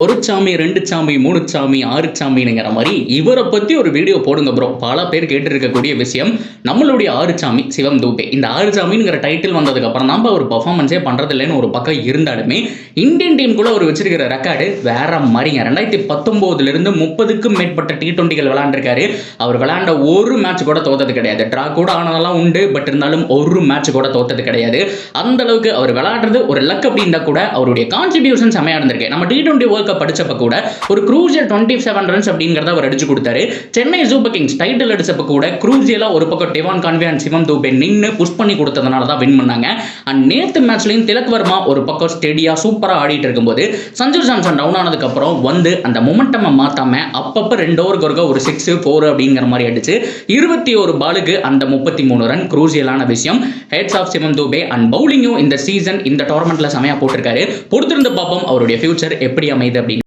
ஒரு சாமி, 2 சாமி, 3 சாமி, 6 சாமிங்கிற மாரி இவர பத்தி ஒரு வீடியோ போடுங்க ப்ரோ. பல பேர் கேட்டு இருக்கக்கூடிய விஷயம். நம்மளுடைய 6 சாமி சிவம் தூபே. இந்த 6 சாமிங்கிற டைட்டில் வந்ததுக்கு அப்புறம் தான் அவர் பெர்ஃபார்மன்ஸே பண்றது இல்லன்னு ஒரு பக்கம் இருந்தாலுமே, இந்தியன் டீம் கூட அவர் வச்சிருக்கிற ரெக்கார்டு வேற மாரிங்க. 2019 இருந்து 30க்கும் மேற்பட்ட T20கள் விளையாண்டுருக்காரு. அவர் விளையாண்ட ஒரு மேட்ச் கூட தோத்தது கிடையாது. டிரா கூட ஆனதெல்லாம் உண்டு. பட் இருந்தாலும் ஒரு மேட்ச் கூட தோத்தது கிடையாது. அந்த அளவுக்கு அவர் விளையாடுறது ஒரு லக் அப்படின்னா கூட அவருடைய கான்ட்ரிபியூஷன் செமையா இருந்திருக்கு. நம்ம T20 வேர்ல்ட் கப் படிச்சப்ப கூட ஒரு க்ரூசியல் 27 ரன்ஸ் அப்படிங்கறத அவர் அடிச்சு கொடுத்தாரு. சென்னை சூப்பர் கிங்ஸ் டைட்டில் அடிச்சப்ப கூட க்ரூசியலா ஒரு பக்கம் டெவான் கான்வே அண்ட் சிவம் தூபே நின்னு புஷ் பண்ணி கொடுத்ததனால தான் வின் பண்ணாங்க. அண்ட் நேத்து மேட்ச்லயும் திலக் வர்மா ஒரு பக்கம் ஸ்டெடியா சூப்பரா ஆடிட்டு இருக்கும்போது சஞ்சு சாம்சன் டவுன் ஆனதுக்கு அப்புறம் வந்து அந்த மொமெண்டம் மாத்தாம அப்பப்ப 2 ஓவருக்கு ஒருக்க ஒரு 6 4 அப்படிங்கிற மாதிரி அடிச்சு 21 பாலுக்கு அந்த 33 ரன் க்ரூசியலான விஷயம். Heads off Shivam Dube and பவுலிங்கும் இந்த சீசன் இந்த டோர்னமெண்ட்ல செமையா போட்டிருக்காரு. பொறுத்திருந்து பார்ப்போம் அவருடைய ஃபியூச்சர் எப்படி அமையுது அப்படின்னு.